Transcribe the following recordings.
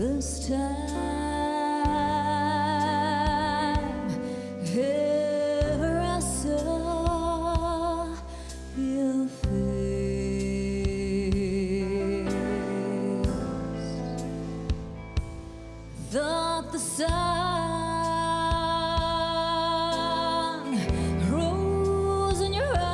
first time ever I saw your face, thought the sun rose in your eyes,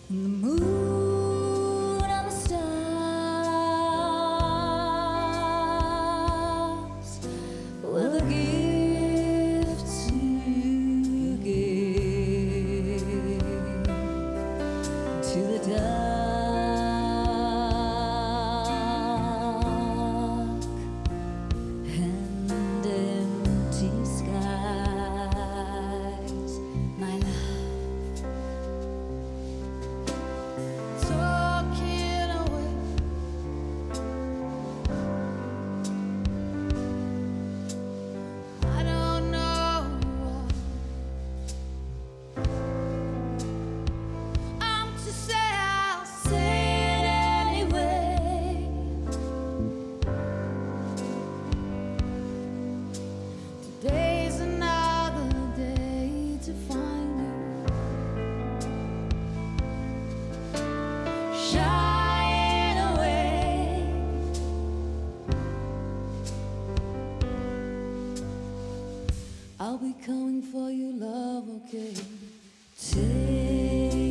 and the moon and the stars were the gifts you gave to the dark and empty skies, my love. Talking away, I don't know what I'm to say. I'll say it anyway. Today's another day to find you shying away. I'll be coming for you, love, okay? Take